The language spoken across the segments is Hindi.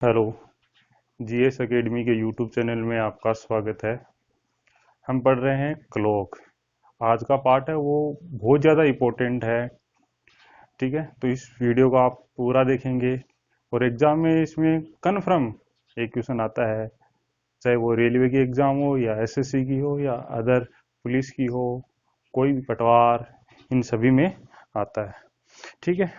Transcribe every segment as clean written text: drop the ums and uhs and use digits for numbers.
हेलो। जीएस एकेडमी के यूट्यूब चैनल में आपका स्वागत है। हम पढ़ रहे हैं क्लॉक। आज का पार्ट है वो बहुत ज़्यादा इम्पोर्टेंट है। ठीक है, तो इस वीडियो को आप पूरा देखेंगे और एग्जाम में इसमें कन्फर्म एक क्वेश्चन आता है, चाहे वो रेलवे की एग्ज़ाम हो या एसएससी की हो या अदर पुलिस की हो, कोई भी पटवार, इन सभी में आता है। ठीक है,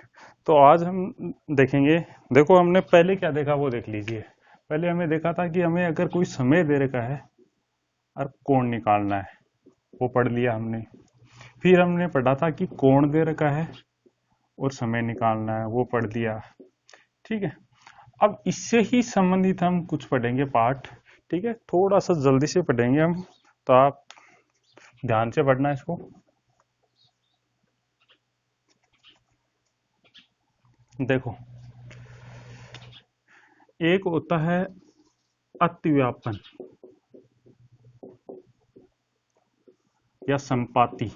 तो आज हम देखेंगे। देखो, हमने पहले क्या देखा वो देख लीजिए। पहले हमें देखा था कि हमें अगर कोई समय दे रखा है और कोण निकालना है, वो पढ़ लिया हमने। फिर हमने पढ़ा था कि कोण दे रखा है और समय निकालना है, वो पढ़ लिया। ठीक है, अब इससे ही संबंधित हम कुछ पढ़ेंगे पाठ। ठीक है, थोड़ा सा जल्दी से पढ़ेंगे हम, तो आप ध्यान से पढ़ना इसको। देखो, एक होता है अतिव्यापन या संपाती,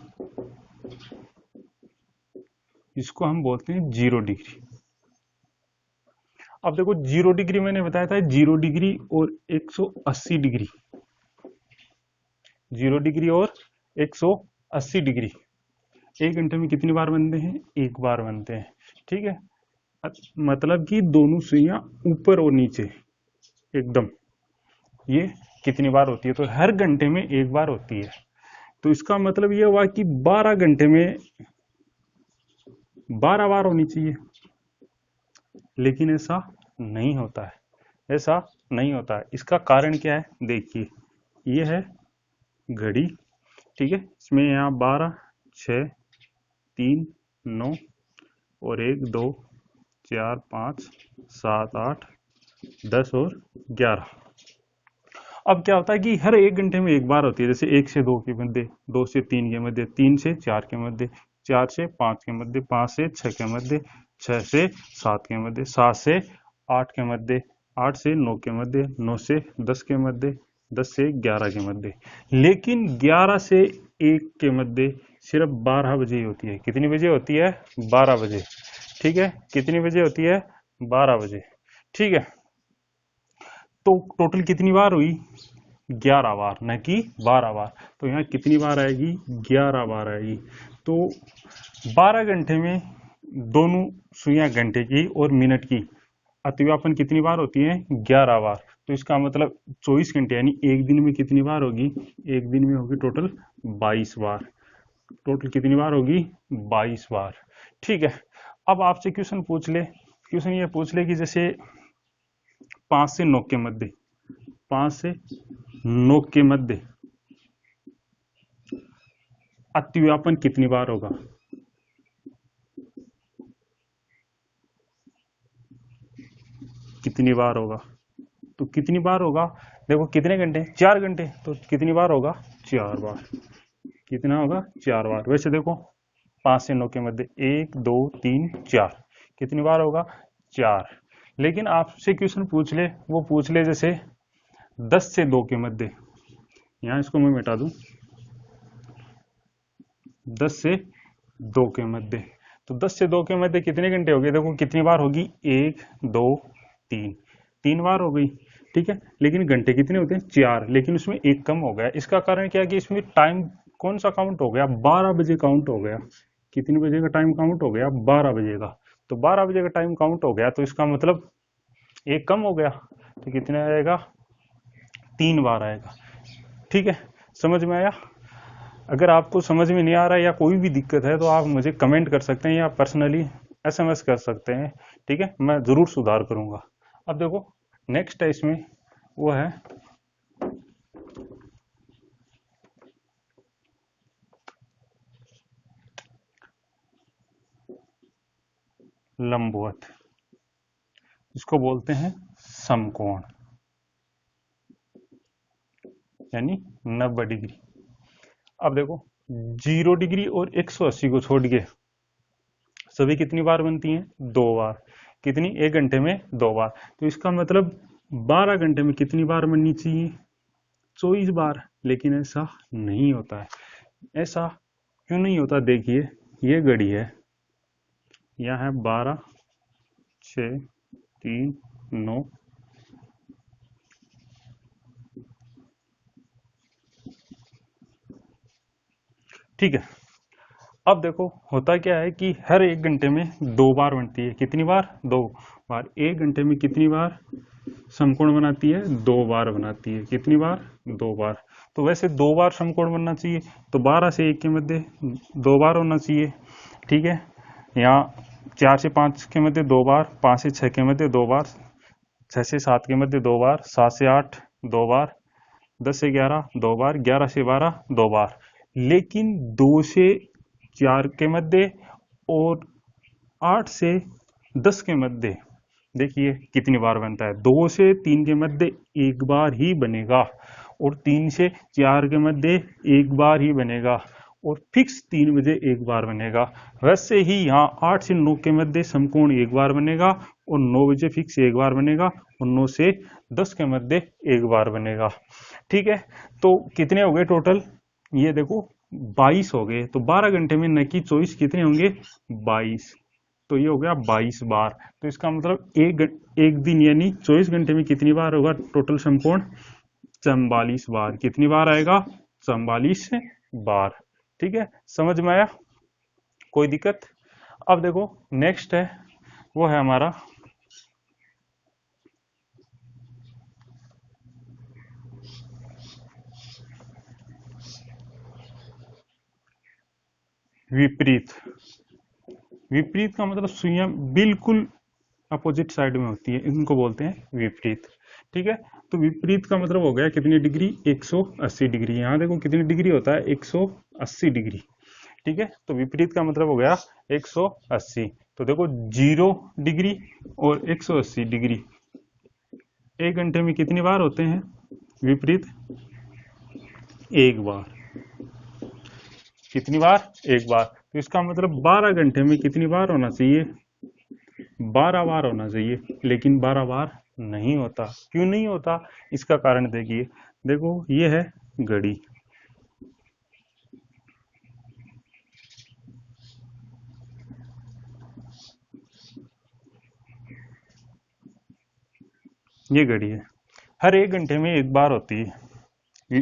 इसको हम बोलते हैं 0 डिग्री। अब देखो, 0 डिग्री मैंने बताया था, 0 डिग्री और 180 डिग्री। 0 डिग्री और 180 डिग्री एक घंटे में कितनी बार बनते हैं? एक बार बनते हैं। ठीक है, मतलब कि दोनों सुइयां ऊपर और नीचे एकदम, ये कितनी बार होती है? तो हर घंटे में एक बार होती है। तो इसका मतलब ये हुआ कि 12 घंटे में 12 बार होनी चाहिए, लेकिन ऐसा नहीं होता है। ऐसा नहीं होता है। इसका कारण क्या है? देखिए, ये है घड़ी। ठीक है, इसमें यहाँ 12, 6, 3, 9 और 1, 2, 4, 5, 7, 8, 10 और 11। अब क्या होता है कि हर एक घंटे में एक बार होती है। जैसे 1 से 2 के मध्य, 2 से 3 के मध्य, 3 से 4 के मध्य, 4 से 5 के मध्य, 5 से 6 के मध्य, 6 से 7 के मध्य, 7 से 8 के मध्य, 8 से 9 के मध्य, 9 से 10 के मध्य, 10 से 11 के मध्य। लेकिन 11 से 1 के मध्य सिर्फ 12 बजे ही होती है। कितनी बजे होती है? 12 बजे। ठीक है, कितनी बजे होती है? 12 बजे। ठीक है, तो टोटल कितनी बार हुई? 11 बार, न कि 12 बार। तो यहाँ कितनी बार आएगी? 11 बार आएगी। तो 12 घंटे में दोनों सुइयां घंटे की और मिनट की अतिव्यापन कितनी बार होती है? 11 बार। तो इसका मतलब 24 घंटे, यानी एक दिन में कितनी बार होगी? एक दिन में होगी टोटल 22 बार। टोटल कितनी बार होगी? 22 बार। ठीक है, अब आपसे क्वेश्चन पूछ ले। क्वेश्चन ये पूछ ले कि जैसे 5 से 9 के मध्य, 5 से 9 के मध्य अतिव्यापन कितनी बार होगा? कितनी बार होगा? तो कितनी बार होगा? देखो, कितने घंटे? 4 घंटे, तो कितनी बार होगा? 4 बार। कितना होगा? 4 बार। वैसे देखो, 5 से 9 के मध्य 1, 2, 3, 4, कितनी बार होगा? 4। लेकिन आपसे क्वेश्चन पूछ ले, वो पूछ ले जैसे 10 से 2 के मध्य, यहाँ इसको मैं मिटा दूं, 10 से 2 के मध्य। तो 10 से 2 के मध्य कितने घंटे हो गए? देखो, कितनी बार होगी? 1, 2, 3, 3 बार हो गई। ठीक है, लेकिन घंटे कितने होते हैं? 4, लेकिन उसमें एक कम हो गया। इसका कारण क्या है कि इसमें टाइम कौन सा काउंट हो गया? 12 बजे काउंट हो गया। कितने बजे का टाइम काउंट हो गया? 12 बजे का। तो 12 बजे का टाइम काउंट हो गया, तो इसका मतलब एक कम हो गया। तो कितना आएगा? 3 बार आएगा। ठीक है, समझ में आया? अगर आपको समझ में नहीं आ रहा है या कोई भी दिक्कत है, तो आप मुझे कमेंट कर सकते हैं या पर्सनली एसएमएस कर सकते हैं। ठीक है, मैं जरूर सुधार करूंगा। अब देखो, नेक्स्ट है इसमें, वो है लंबवत। इसको बोलते हैं समकोण, यानी 90 डिग्री। अब देखो, 0 डिग्री और 180 को छोड़ के सभी कितनी बार बनती हैं? 2 बार। कितनी? एक घंटे में 2 बार। तो इसका मतलब 12 घंटे में कितनी बार बननी चाहिए? 24 बार। लेकिन ऐसा नहीं होता है। ऐसा क्यों नहीं होता? देखिए, ये घड़ी है, यह है 12, 6, 3, 9 ठीक है। अब देखो होता क्या है कि हर 1 घंटे में 2 बार बनती है। कितनी बार? 2 बार। 1 घंटे में कितनी बार समकोण बनाती है? 2 बार बनाती है। कितनी बार? 2 बार। तो वैसे 2 बार समकोण बनना चाहिए, तो 12 से 1 के मध्य 2 बार होना चाहिए। ठीक है। यहाँ 4 से 5 के मध्य 2 बार, 5 से 6 के मध्य 2 बार, 6 से 7 के मध्य 2 बार, 7 से 8 2 बार, 10 से 11 2 बार, 11 से 12 2 बार। लेकिन 2 से 4 के मध्य और 8 से 10 के मध्य देखिए कितनी बार बनता है। 2 से 3 के मध्य 1 बार ही बनेगा, और 3 से 4 के मध्य 1 बार ही बनेगा, और फिक्स 3 बजे 1 बार बनेगा। वैसे ही यहाँ 8 से 9 के मध्य समकोण 1 बार बनेगा, और 9 बजे फिक्स 1 बार बनेगा, और 9 से 10 के मध्य 1 बार बनेगा। ठीक है। तो कितने हो गए टोटल? ये देखो 22 हो गए। तो 12 घंटे में न कि 24 कितने होंगे? 22। तो ये हो गया 22 बार। तो इसका मतलब एक दिन यानी 24 घंटे में कितनी बार होगा टोटल समकोण? 44 बार। कितनी बार आएगा? 44 बार। ठीक है, समझ में आया? कोई दिक्कत? अब देखो नेक्स्ट है, वो है हमारा विपरीत। विपरीत का मतलब सुइयां बिल्कुल अपोजिट साइड में होती है, इनको बोलते हैं विपरीत। ठीक है। तो विपरीत का मतलब हो गया कितनी डिग्री? 180 डिग्री। यहाँ देखो कितनी डिग्री होता है? 180 डिग्री। ठीक है। तो विपरीत का मतलब हो गया 180। तो देखो 0 डिग्री और 180 डिग्री 1 घंटे में कितनी बार होते हैं विपरीत? 1 बार। कितनी बार? 1 बार। तो इसका मतलब 12 घंटे में कितनी बार होना चाहिए? 12 बार होना चाहिए। लेकिन 12 बार नहीं होता। क्यों नहीं होता? इसका कारण देखिए। देखो ये है घड़ी, ये घड़ी है। हर 1 घंटे में 1 बार होती है।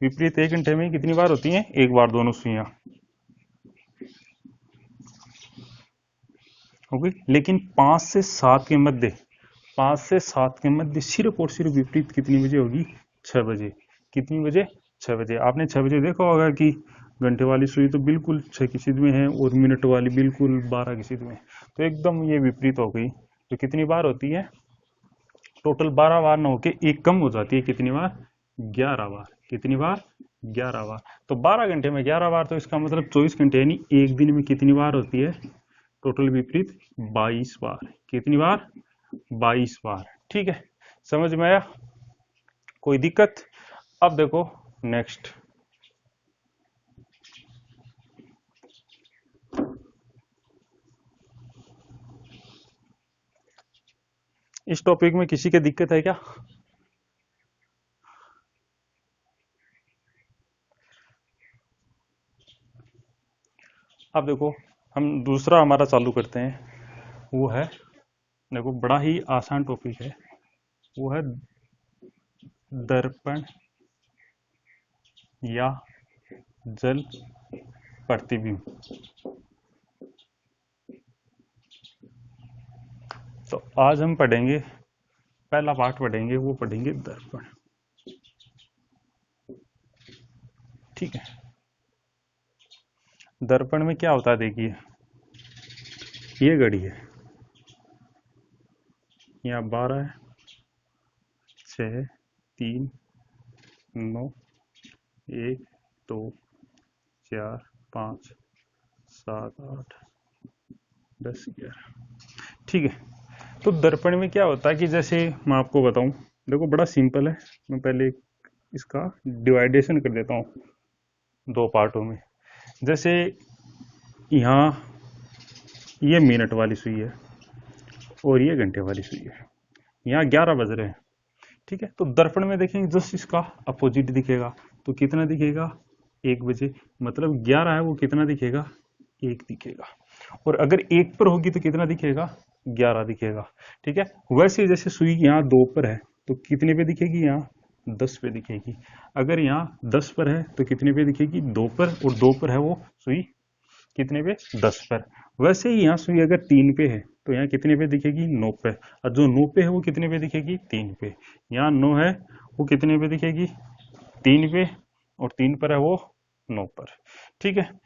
विपरीत 1 घंटे में कितनी बार होती है? 1 बार, दोनों सुइयां हो गई। लेकिन 5 से 7 के मध्य सिर्फ और सिर्फ विपरीत कितनी बजे होगी? 6 बजे। कितनी बजे? 6 बजे। आपने 6 बजे देखा होगा कि घंटे वाली सुई तो बिल्कुल 6 की सीध में है, और मिनट वाली बिल्कुल 12 की सीध में। तो एकदम ये विपरीत हो गई। तो कितनी बार होती है टोटल? 12 बार न होके एक कम हो जाती है। कितनी बार? 11 बार। कितनी बार? 11 बार। तो 12 घंटे में 11 बार, तो इसका मतलब 24 घंटे यानी एक दिन में कितनी बार होती है टोटल विपरीत? 22 बार। कितनी बार? 22 बार। ठीक है, समझ में आया? कोई दिक्कत? अब देखो नेक्स्ट, इस टॉपिक में किसी के दिक्कत है क्या? अब देखो हम दूसरा हमारा चालू करते हैं। वो है, देखो बड़ा ही आसान टॉपिक है। वो है दर्पण या जल प्रतिबिंब। तो आज हम पढ़ेंगे, पहला पार्ट पढ़ेंगे, वो पढ़ेंगे दर्पण। ठीक है। दर्पण में क्या होता है देखिए, ये घड़ी है, यहाँ 12 है, 6, 3, 9, 1, 2, 4, 5, 7, 8, 10, 11। ठीक है। तो दर्पण में क्या होता है कि जैसे मैं आपको बताऊं, देखो बड़ा सिंपल है। मैं पहले इसका डिवाइडेशन कर देता हूँ 2 पार्टों में। जैसे यहाँ ये मिनट वाली सुई है, और ये घंटे वाली सुई है। यहाँ 11 बज रहे हैं। ठीक है। तो दर्पण में देखेंगे जस्ट इसका अपोजिट दिखेगा। तो कितना दिखेगा? 1 बजे। मतलब 11 है, वो कितना दिखेगा? 1 दिखेगा। और अगर 1 पर होगी तो कितना दिखेगा? 11 दिखेगा। ठीक है। वैसे जैसे सुई यहाँ 2 पर है, तो कितने पे दिखेगी? यहाँ 10 पे दिखेगी। अगर यहाँ 10 पर है तो कितने पे दिखेगी? 2 पर, और 2 पर है वो सुई कितने पे? 10 पर। वैसे ही यहाँ सुई अगर 3 पे है तो यहाँ कितने पे दिखेगी? 9 पे। और जो 9 पे है वो कितने पे दिखेगी? 3 पे। यहाँ 9 है वो कितने पे दिखेगी? 3 पे, और 3 पर है वो 9 पर। ठीक है।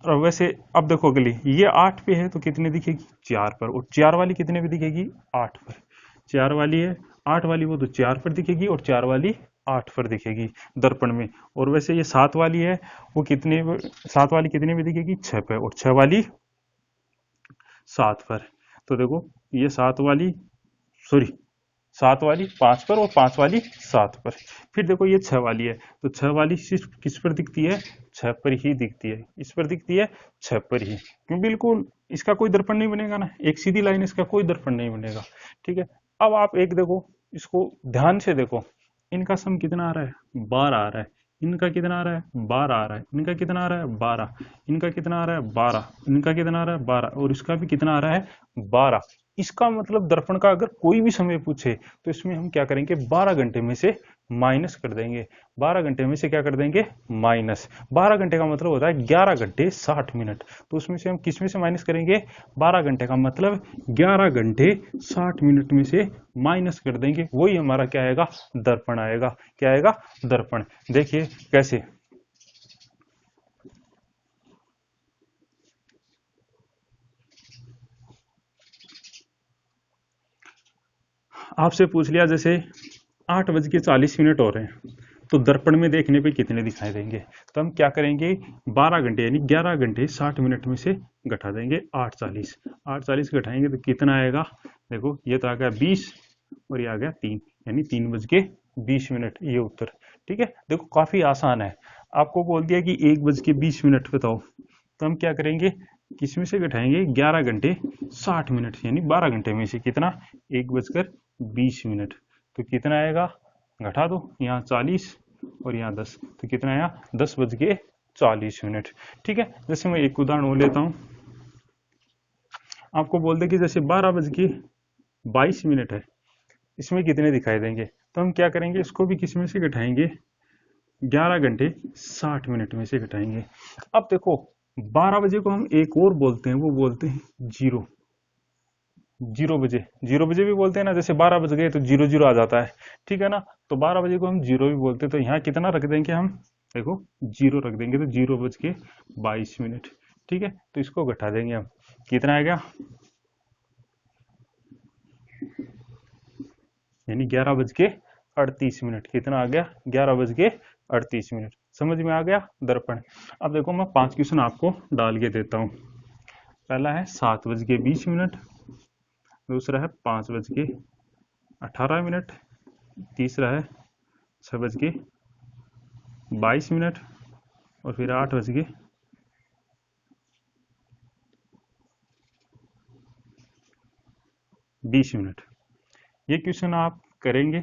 और वैसे अब देखो अगली, ये 8 पे है तो कितने दिखेगी? 4 पर, और 4 वाली कितने पे दिखेगी? 8 पर। 4 वाली है, 8 वाली वो तो 4 पर दिखेगी, और 4 वाली 8 पर दिखेगी दर्पण में। और वैसे ये 7 वाली है वो कितने 7 वाली कितने में दिखेगी? 6 पे, और 6 वाली 7 पर। तो देखो ये 7 वाली, सॉरी 7 वाली 5 पर, और 5 वाली 7 पर। फिर देखो ये 6 वाली है तो 6 वाली सिर्फ किस पर दिखती है? 6 पर ही दिखती है। इस पर दिखती है 6 पर ही, क्यों? बिल्कुल इसका कोई दर्पण नहीं बनेगा ना, एक सीधी लाइन इसका कोई दर्पण नहीं बनेगा। ठीक है। अब आप एक देखो, इसको ध्यान से देखो, इनका सम कितना आ रहा है? 12 आ रहा है। इनका कितना आ रहा है? 12 आ रहा है। इनका कितना आ रहा है? 12। इनका कितना आ रहा है? 12। इनका कितना आ रहा है? 12, और इसका भी कितना आ रहा है? 12। इसका मतलब दर्पण का अगर कोई भी समय पूछे तो इसमें हम क्या करेंगे? 12 घंटे में से माइनस कर देंगे। 12 घंटे में से क्या कर देंगे? माइनस। 12 घंटे का मतलब होता है 11 घंटे 60 मिनट। तो उसमें से हम किस में से माइनस करेंगे? 12 घंटे का मतलब 11 घंटे 60 मिनट में से माइनस कर देंगे। वही हमारा क्या आएगा? दर्पण आएगा। क्या आएगा? दर्पण। देखिए कैसे। आपसे पूछ लिया जैसे 8:40 हो रहे हैं तो दर्पण में देखने पे कितने दिखाई देंगे? तो हम क्या करेंगे? 12 घंटे यानी 11 घंटे 60 मिनट में से घटा देंगे 8:40। 8:40 घटाएंगे तो कितना आएगा? देखो ये तो आ गया 20, और ये आ गया 3, यानी 3:20। ये उत्तर। ठीक है। देखो काफी आसान है। आपको बोल दिया कि 1:20 बताओ, तो हम क्या करेंगे? किसमें से घटाएंगे? 11 घंटे 60 मिनट, यानी 12 घंटे में से कितना? 1:20। तो कितना आएगा? घटा दो, यहाँ 40 और यहाँ 10, तो कितना आया? 10:40। ठीक है। जैसे मैं एक उदाहरण और लेता हूँ, आपको बोल दे कि जैसे 12:22 है, इसमें कितने दिखाई देंगे? तो हम क्या करेंगे? इसको भी किस में से घटाएंगे? 11 घंटे 60 मिनट में से घटाएंगे। अब देखो 12 बजे को हम एक और बोलते हैं, वो बोलते हैं जीरो। 0 बजे, 0 बजे भी बोलते हैं ना, जैसे 12 बज गए तो 00 आ जाता है। ठीक है ना। तो 12 बजे को हम जीरो भी बोलते हैं। तो यहाँ कितना रख देंगे हम? देखो 0 रख देंगे तो 0:22। ठीक है। तो इसको घटा देंगे हम, कितना आएगा? यानी 11:38। कितना आ गया? 11:38। समझ में आ गया दर्पण। अब देखो मैं 5 क्वेश्चन आपको डाल के देता हूँ। पहला है 7:20, दूसरा है 5:18, तीसरा है 6:22, और फिर 8:20। ये क्वेश्चन आप करेंगे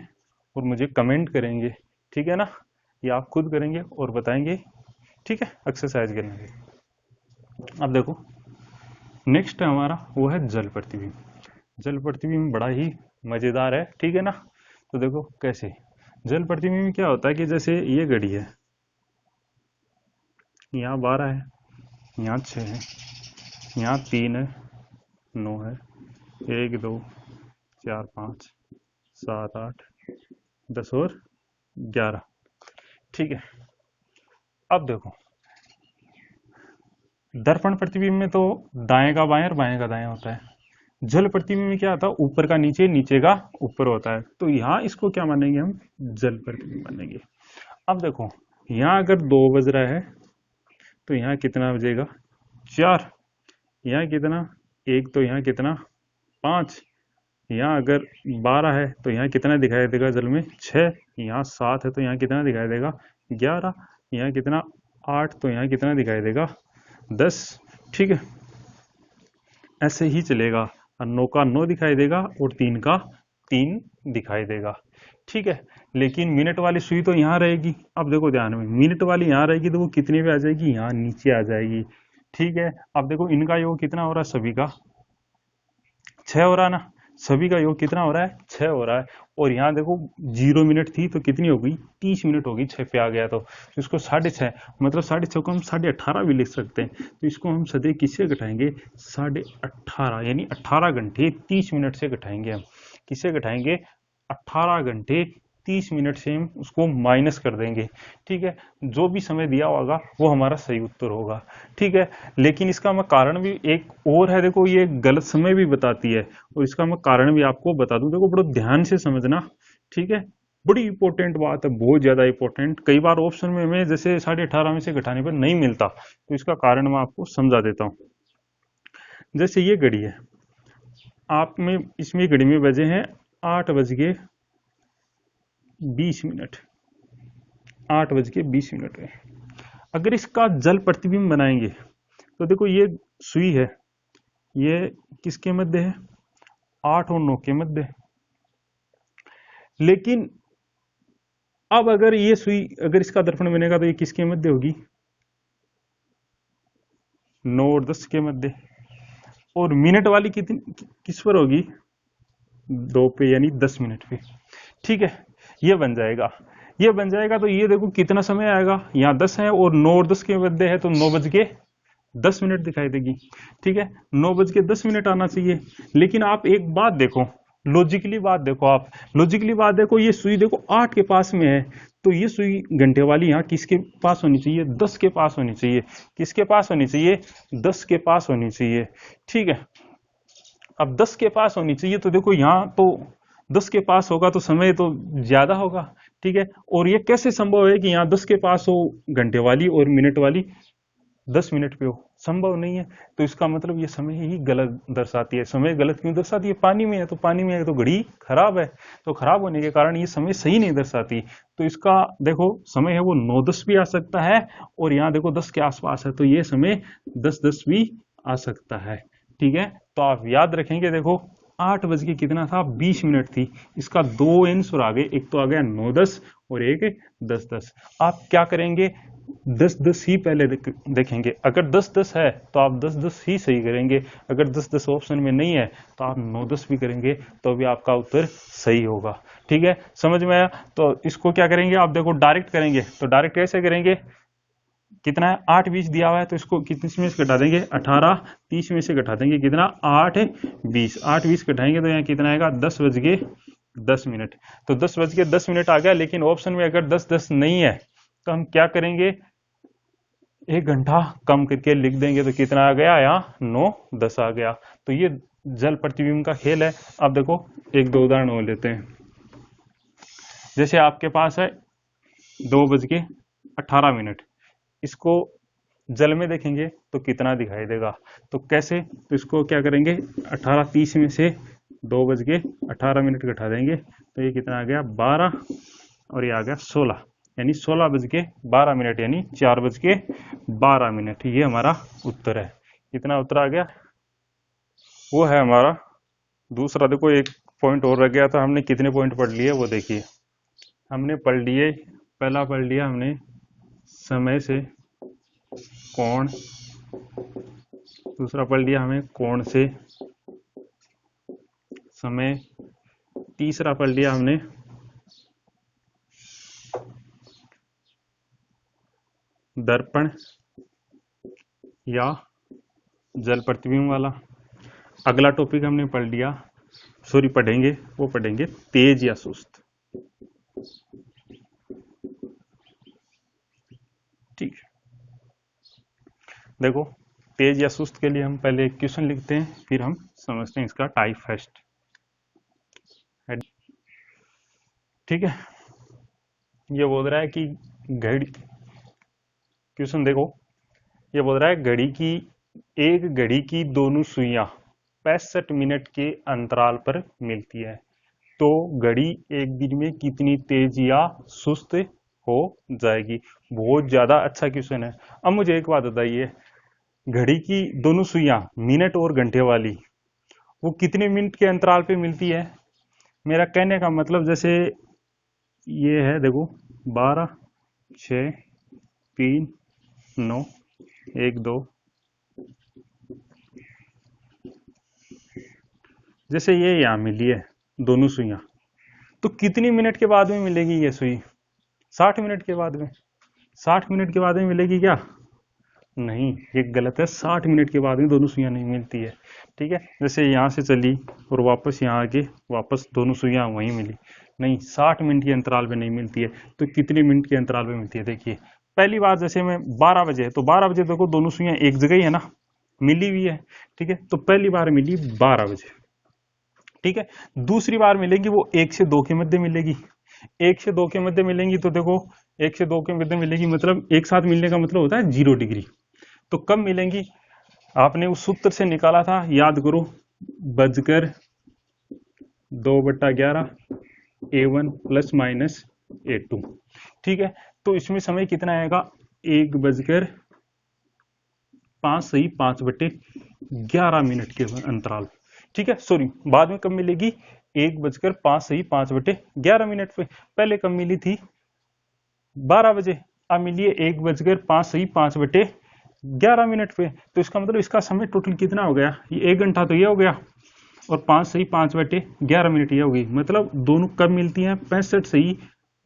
और मुझे कमेंट करेंगे। ठीक है ना। ये आप खुद करेंगे और बताएंगे। ठीक है, एक्सरसाइज करेंगे। अब देखो नेक्स्ट हमारा वो है जल प्रतिबिंब। जल प्रतिबिंब बड़ा ही मजेदार है। ठीक है ना। तो देखो कैसे। जल प्रतिबिंब में क्या होता है कि जैसे ये घड़ी है, यहाँ 12 है, यहाँ 6 है, यहाँ 3 है, 9 है, 1 2 4 5 7 8 10 और 11। ठीक है। अब देखो दर्पण प्रतिबिंब में तो दाएं का बाएं और बाएं का दाएं होता है। जल प्रतिबिंब में क्या होता है? ऊपर का नीचे, नीचे का ऊपर होता है। तो यहाँ इसको क्या मानेंगे हम? जल प्रतिबिंब मानेंगे। अब देखो यहाँ अगर 2 बज रहा है तो यहाँ कितना बजेगा? 4। यहाँ कितना? 1, तो यहाँ कितना? 5। यहाँ अगर 12 है तो यहाँ कितना दिखाई देगा जल में? 6। यहाँ 7 है तो यहाँ कितना दिखाई देगा? 11। यहाँ कितना? 8, तो यहाँ कितना दिखाई देगा? 10। ठीक है। ऐसे ही चलेगा। और 9 का 9 दिखाई देगा, और 3 का 3 दिखाई देगा। ठीक है। लेकिन मिनट वाली सुई तो यहाँ रहेगी। अब देखो ध्यान में, मिनट वाली यहाँ रहेगी तो वो कितने पे आ जाएगी? यहाँ नीचे आ जाएगी। ठीक है। अब देखो इनका योग कितना हो रहा है? सभी का 6 हो रहा है ना। सभी का योग कितना हो रहा है, 6 हो रहा है। और यहाँ देखो 0 मिनट थी तो कितनी हो गई, 30 मिनट होगी, 6 पे आ गया तो इसको 6.5, मतलब 6.5 को हम 18.5 भी लिख सकते हैं। तो इसको हम सदैव किससे घटाएंगे, 18.5, यानी 18 घंटे 30 मिनट से घटाएंगे हम। किससे घटाएंगे, 18 घंटे 30 मिनट से हम उसको माइनस कर देंगे। ठीक है, जो भी समय दिया होगा वो हमारा सही उत्तर होगा। ठीक है, लेकिन इसका मैं कारण भी एक और है, देखो ये गलत समय भी बताती है, और इसका मैं कारण भी आपको बता दूं, देखो बड़ो ध्यान से समझना। ठीक है, बड़ी इंपॉर्टेंट बात है, बहुत ज्यादा इंपॉर्टेंट। कई बार ऑप्शन में हमें जैसे 18.5 में से घटाने पर नहीं मिलता, तो इसका कारण मैं आपको समझा देता हूँ। जैसे ये घड़ी है, आप में इसमें घड़ी में बजे हैं 8:20। 8:20 है। अगर इसका जल प्रतिबिंब बनाएंगे तो देखो ये सुई है, ये किसके मध्य है, 8 और 9 के मध्य। लेकिन अब अगर ये सुई, अगर इसका दर्पण बनेगा तो ये किसके मध्य होगी, 9 और 10 के मध्य। और मिनट वाली कितनी किस पर होगी, 2 पे, यानी 10 मिनट पे। ठीक है, ये बन जाएगा, ये बन जाएगा। तो ये देखो कितना समय आएगा, यहाँ 10 है और 9 और 10 के मध्य है, तो 9:10 दिखाई देगी। ठीक है, 9:10 आना चाहिए। लेकिन आप एक बात देखो, लॉजिकली बात देखो, आप लॉजिकली बात देखो, ये सुई देखो 8 के पास में है, तो ये सुई घंटे वाली यहाँ किसके पास होनी चाहिए, 10 के पास होनी चाहिए। किसके पास होनी चाहिए, 10 के पास होनी चाहिए। ठीक है, अब 10 के पास होनी चाहिए, तो देखो यहाँ तो 10 के पास होगा तो समय तो ज्यादा होगा। ठीक है, और ये कैसे संभव है कि यहाँ 10 के पास हो घंटे वाली और मिनट वाली 10 मिनट पे हो, संभव नहीं है। तो इसका मतलब ये समय ही गलत दर्शाती है। समय गलत क्यों दर्शाती है, पानी में है तो पानी में है तो घड़ी खराब है, तो खराब होने के कारण ये समय सही नहीं दर्शाती। तो इसका देखो समय है वो 9:10 भी आ सकता है, और यहाँ देखो 10 के आसपास है, तो ये समय 10:10 भी आ सकता है। ठीक है, तो आप याद रखेंगे, देखो 8 बज के कितना था, 20 मिनट थी। इसका 2 आंसर आ गए, एक तो आ गया 9:10 और एक 10:10। आप क्या करेंगे, 10:10 ही पहले देखेंगे। अगर 10:10 है तो आप 10:10 ही सही करेंगे। अगर 10:10 ऑप्शन में नहीं है तो आप 9:10 भी करेंगे, तो भी आपका उत्तर सही होगा। ठीक है, समझ में आया। तो इसको क्या करेंगे, आप देखो डायरेक्ट करेंगे, तो डायरेक्ट कैसे करेंगे, कितना है, 8:20 दिया हुआ है, तो इसको कितने में से घटा देंगे, 18:30 में से घटा देंगे, कितना, 8:20। 8:20 घटाएंगे तो यहाँ कितना आएगा, 10:10। तो 10:10 आ गया। लेकिन ऑप्शन में अगर 10:10 नहीं है तो हम क्या करेंगे, 1 घंटा कम करके लिख देंगे, तो कितना आ गया, यहाँ 9:10 आ गया। तो ये जल प्रतिबिंब का खेल है। अब देखो एक दो उदाहरण और लेते हैं। जैसे आपके पास है 2:18, इसको जल में देखेंगे तो कितना दिखाई देगा, तो कैसे, तो इसको क्या करेंगे, 18:30 में से 2:18 घटा देंगे, तो ये कितना आ गया, 12, और ये आ गया 16, यानी 16:12, यानी 4:12। ये हमारा उत्तर है। कितना उत्तर आ गया, वो है हमारा दूसरा। देखो एक पॉइंट और रह गया था, हमने कितने पॉइंट पढ़ लिए वो देखिए। हमने पढ़ लिए, पहला पढ़ लिया हमने समय से कोण, दूसरा पढ़ लिया हमें कोण से समय, तीसरा पढ़ लिया हमने दर्पण या जल प्रतिबिंब वाला। अगला टॉपिक हमने पढ़ लिया, सॉरी पढ़ेंगे, वो पढ़ेंगे तेज या सुस्त। ठीक है, देखो तेज या सुस्त के लिए हम पहले एक क्वेश्चन लिखते हैं, फिर हम समझते हैं इसका टाइप फर्स्ट। ठीक है, ये बोल रहा है कि घड़ी, क्वेश्चन देखो, ये बोल रहा है घड़ी की दोनों सुइयां 65 मिनट के अंतराल पर मिलती है, तो घड़ी एक दिन में कितनी तेज या सुस्त हो जाएगी। बहुत ज्यादा अच्छा क्वेश्चन है। अब मुझे एक बात बताइए, घड़ी की दोनों सुइयां मिनट और घंटे वाली, वो कितने मिनट के अंतराल पे मिलती है। मेरा कहने का मतलब, जैसे ये है देखो, 12, 6, 3, 9, 1, 2, जैसे ये यहाँ मिली है दोनों सुइयां, तो कितनी मिनट के बाद में मिलेगी ये सुई? 60 मिनट के बाद में। 60 मिनट के बाद में मिलेगी क्या? नहीं, ये गलत है। 60 मिनट के बाद में दोनों सुइयां नहीं मिलती है। ठीक है, जैसे यहाँ से चली और वापस यहाँ आके वापस दोनों सुइयां वहीं मिली, नहीं, 60 मिनट के अंतराल पे नहीं मिलती है। तो कितने मिनट के अंतराल पे मिलती है? देखिए, पहली बार जैसे मैं 12 बजे है, तो 12 बजे देखो दोनों सुइयां एक जगह ही है ना, मिली हुई है। ठीक है, तो पहली बार मिली 12 बजे। ठीक है, दूसरी बार मिलेगी वो 1 से 2 के मध्य मिलेगी। 1 से 2 के मध्य मिलेंगी, तो देखो 1 से 2 के मध्य मिलेगी, मतलब एक साथ मिलने का मतलब होता है 0 डिग्री। तो कब मिलेंगी? आपने उस सूत्र से निकाला था, याद करो, बजकर 2/11 A1 प्लस माइनस A2। ठीक है, तो इसमें समय कितना आएगा? 1 बजकर 5 सही 5/11 के अंतराल। ठीक है, सॉरी, बाद में कब मिलेगी? 1 बजकर 5 सही 5/11 पे। पहले कब मिली थी? 12 बजे। अब मिली है 1 बजकर 5 सही 5/11 पे। तो इसका मतलब इसका समय टोटल कितना हो गया? ये 1 घंटा तो ये हो गया, और 5 सही 5/11 ये हो गई। मतलब दोनों कब मिलती हैं? 65 सही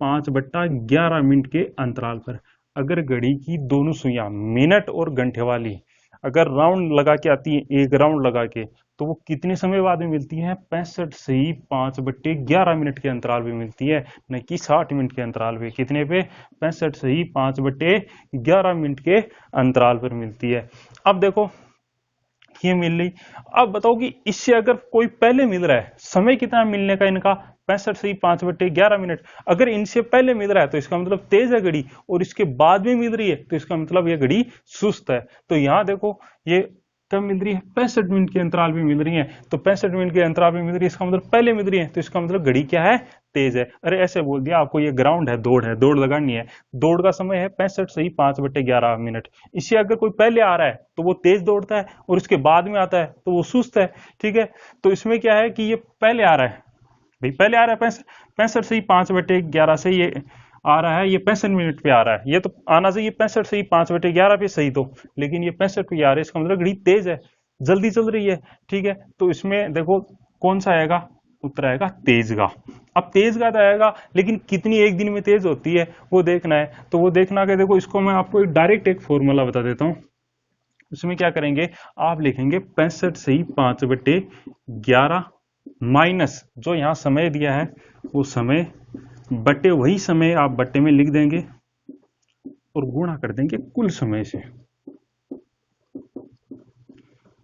5/11 के अंतराल पर। अगर घड़ी की दोनों सुइयां मिनट और घंटे वाली अगर राउंड लगा के आती है, एक राउंड लगा के, तो वो कितने समय बाद में मिलती है? 65 सही 5/11 के अंतराल पे मिलती है, न कि 60 मिनट के अंतराल पे। कितने पे? 65 सही 5/11 के अंतराल पर मिलती है। अब देखो, ये मिल रही। अब बताओ कि इससे अगर कोई पहले मिल रहा है, समय कितना मिलने का इनका? 65 सही 5/11। अगर इनसे पहले मिल रहा है तो इसका मतलब तेज है घड़ी, और इसके बाद में मिल रही है तो इसका मतलब ये घड़ी सुस्त है। तो यहां देखो, ये कब मिल रही है? 65 मिनट के अंतराल पे मिल रही है। तो 65 मिनट के अंतराल पे मिल रही है, इसका मतलब पहले मिल रही है, तो इसका मतलब घड़ी क्या है? तेज है। अरे ऐसे बोल दिया आपको, ये ग्राउंड है, दौड़ है, दौड़ लगानी है। दौड़ का समय है 65 सही 5/11। इससे अगर कोई पहले आ रहा है तो वो तेज दौड़ता है, और उसके बाद में आता है तो वो सुस्त है। ठीक है, तो इसमें क्या है कि ये पहले आ रहा है, भाई पहले आ रहा है। 65 सही 5/11 से ये आ रहा है, ये 65 मिनट पे आ रहा है। ये तो आना चाहिए 65 सही 5/11 पे सही तो, लेकिन ये 65 पे आ रहा है, इसका मतलब घड़ी तेज है, जल्दी चल रही है। ठीक है, तो इसमें देखो कौन सा आएगा? उत्तर आएगा तेज का। अब तेज का तो आएगा, लेकिन कितनी एक दिन में तेज होती है वो देखना है। तो वो देखना के देखो, इसको मैं आपको डायरेक्ट एक फॉर्मूला बता देता हूँ। उसमें क्या करेंगे? आप लिखेंगे 65 सही 5/11 माइनस जो यहाँ समय दिया है वो समय, बटे वही समय आप बटे में लिख देंगे, और गुणा कर देंगे कुल समय से।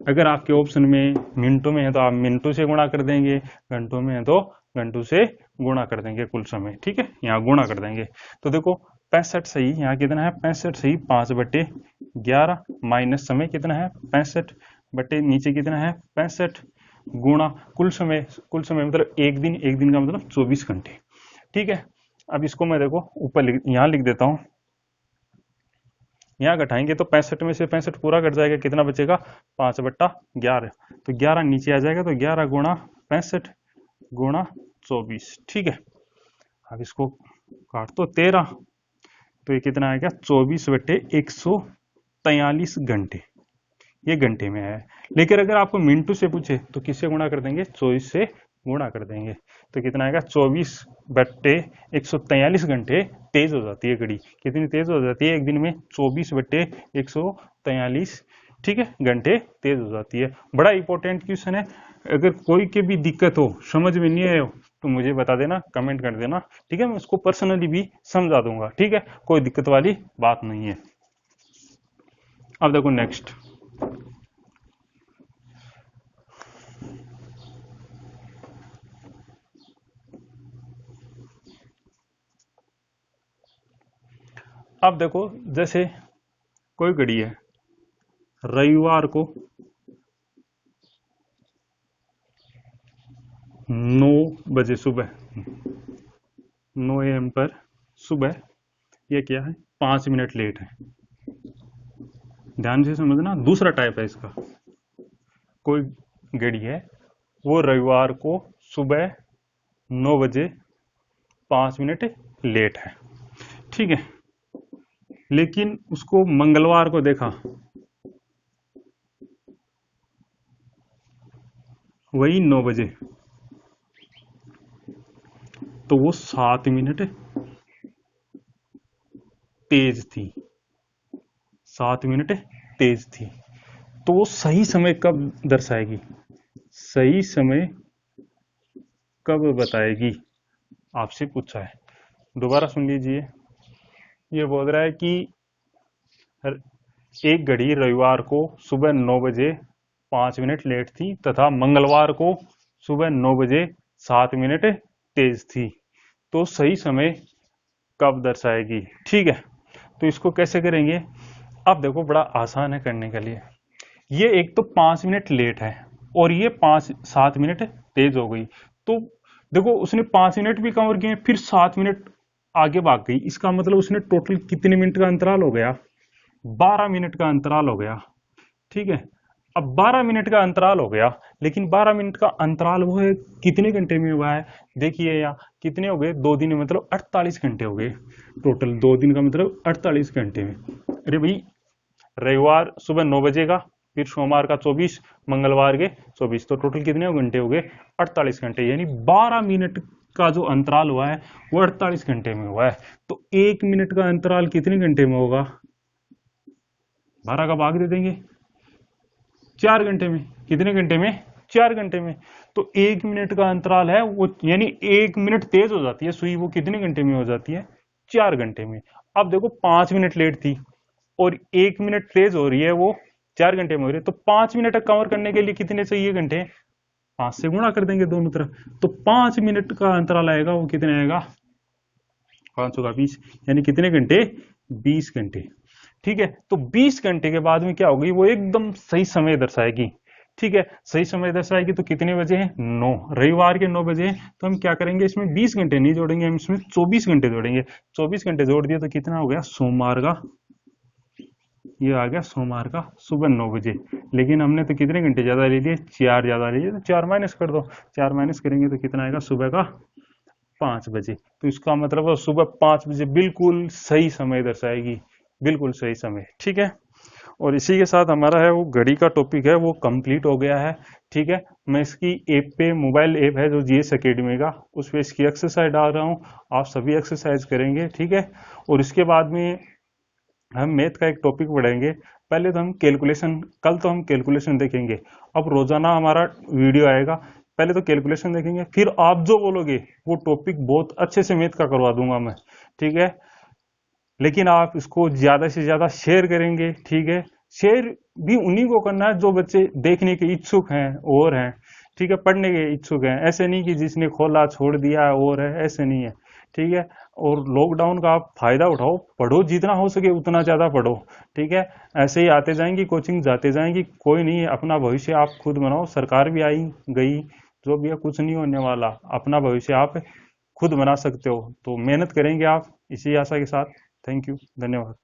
अगर आपके ऑप्शन में मिनटों में है तो आप मिनटों से गुणा कर देंगे, घंटों में है तो घंटों से गुणा कर देंगे कुल समय। ठीक है, यहाँ गुणा कर देंगे। तो देखो 65 सही, यहाँ कितना है? 65 सही 5/11 माइनस समय कितना है? 65 बटे नीचे कितना है? 65 गुणा कुल समय। कुल समय मतलब एक दिन, एक दिन का मतलब 24 घंटे। ठीक है, अब इसको मैं देखो ऊपर यहाँ लिख देता हूँ। यहाँ घटाएंगे तो 65 में से 65 पूरा कट जाएगा, कितना बचेगा? 5/11। तो 11 नीचे आ जाएगा, तो 11 गुणा 65 गुणा 24। ठीक है, अब इसको काट तो 13, तो ये कितना आएगा? 24/143 घंटे। ये घंटे में है। लेकिन अगर आपको मिनटों से पूछे तो किससे गुणा कर देंगे? 24 से गुणा कर देंगे। तो कितना आएगा? 24/143 घंटे तेज हो जाती है घड़ी। कितनी तेज हो जाती है एक दिन में? 24/143, ठीक है, घंटे तेज हो जाती है। बड़ा इंपॉर्टेंट क्वेश्चन है। अगर कोई के भी दिक्कत हो, समझ में नहीं आए तो मुझे बता देना, कमेंट कर देना। ठीक है, मैं उसको पर्सनली भी समझा दूंगा। ठीक है, कोई दिक्कत वाली बात नहीं है। अब देखो नेक्स्ट, अब देखो जैसे कोई घड़ी है, रविवार को 9 बजे सुबह, 9 AM पर सुबह, ये क्या है? 5 मिनट लेट है। ध्यान से समझना, दूसरा टाइप है इसका। कोई घड़ी है, वो रविवार को सुबह 9 बजे 5 मिनट लेट है। ठीक है, लेकिन उसको मंगलवार को देखा वही 9 बजे, तो वो 7 मिनट तेज थी, 7 मिनट तेज थी। तो वो सही समय कब दर्शाएगी, सही समय कब बताएगी, आपसे पूछा है। दोबारा सुन लीजिए। ये बोल रहा है कि एक घड़ी रविवार को सुबह 9 बजे 5 मिनट लेट थी तथा मंगलवार को सुबह 9 बजे 7 मिनट तेज थी। तो सही समय कब दर्शाएगी। ठीक है, तो इसको कैसे करेंगे। अब देखो बड़ा आसान है करने के लिए। ये एक तो 5 मिनट लेट है और ये 7 मिनट तेज हो गई। तो देखो उसने 5 मिनट भी कवर किए, फिर 7 मिनट आगे भाग गई। इसका मतलब उसने टोटल कितने मिनट का अंतराल हो गया, 12 मिनट का अंतराल हो गया। ठीक है, अब 12 मिनट का अंतराल हो गया, लेकिन 12 मिनट का अंतराल वो है कितने घंटे में हुआ है। देखिए यहाँ कितने हो गए, 2 दिन मतलब 48 घंटे हो गए टोटल। 2 दिन का मतलब 48 घंटे में। अरे भाई, रविवार सुबह 9 बजे का, फिर सोमवार का 24, मंगलवार के 24, तो टोटल कितने घंटे हो गए, 48 घंटे। यानी 12 मिनट का जो अंतराल हुआ है वो 48 घंटे में हुआ है। तो 1 मिनट का अंतराल कितने घंटे में होगा, 12 का भाग दे देंगे 4 घंटे में। कितने घंटे में, 4 घंटे में। तो 1 मिनट का अंतराल है वो, यानी 1 मिनट तेज हो जाती है सुई, वो कितने घंटे में हो जाती है, 4 घंटे में। अब देखो 5 मिनट लेट थी और 1 मिनट तेज हो रही है, वो 4 घंटे में हो रही है। तो 5 मिनट कवर करने के लिए कितने चाहिए घंटे, 5 से गुणा कर देंगे दोनों तरफ। तो 5 मिनट का अंतराल आएगा, वो कितने आएगा, 500 का 20, यानी कितने घंटे, 20 घंटे। ठीक है, तो 20 घंटे के बाद में क्या होगी, वो एकदम सही समय दर्शाएगी। ठीक है, सही समय दर्शाएगी। तो कितने बजे हैं, 9, रविवार के 9 बजे हैं। तो हम क्या करेंगे, इसमें 20 घंटे नहीं जोड़ेंगे, हम इसमें 24 घंटे जोड़ेंगे। 24 घंटे जोड़ दिए तो कितना हो गया, सोमवार का, ये आ गया सोमवार का सुबह 9 बजे। लेकिन हमने तो कितने घंटे ज्यादा ले लिए, 4 ज्यादा ले लिए, तो 4 माइनस कर दो। 4 माइनस करेंगे तो कितना आएगा, सुबह का 5 बजे। तो इसका मतलब है सुबह 5 बजे बिल्कुल सही समय दर्शाएगी, बिल्कुल सही समय। ठीक है, और इसी के साथ हमारा है वो घड़ी का टॉपिक है वो कंप्लीट हो गया है। ठीक है, मैं इसकी ऐप पे, मोबाइल ऐप है जो जीएस एकेडमी का, उस पर इसकी एक्सरसाइज डाल रहा हूँ। आप सभी एक्सरसाइज करेंगे। ठीक है, और इसके बाद में हम मैथ का एक टॉपिक पढ़ेंगे। पहले तो हम कैलकुलेशन, कल तो हम कैलकुलेशन देखेंगे। अब रोजाना हमारा वीडियो आएगा। पहले तो कैलकुलेशन देखेंगे, फिर आप जो बोलोगे वो टॉपिक बहुत अच्छे से मैथ का करवा दूंगा मैं। ठीक है, लेकिन आप इसको ज्यादा से ज्यादा शेयर करेंगे। ठीक है, शेयर भी उन्हीं को करना है जो बच्चे देखने के इच्छुक हैं और हैं। ठीक है, पढ़ने के इच्छुक हैं। ऐसे नहीं कि जिसने खोला छोड़ दिया और है, ऐसे नहीं है। ठीक है, और लॉकडाउन का आप फायदा उठाओ, पढ़ो, जितना हो सके उतना ज्यादा पढ़ो। ठीक है, ऐसे ही आते जाएंगी, कोचिंग जाते जाएंगी, कोई नहीं है। अपना भविष्य आप खुद बनाओ। सरकार भी आई गई, जो भी है, कुछ नहीं होने वाला। अपना भविष्य आप खुद बना सकते हो, तो मेहनत करेंगे आप, इसी आशा के साथ। थैंक यू, धन्यवाद।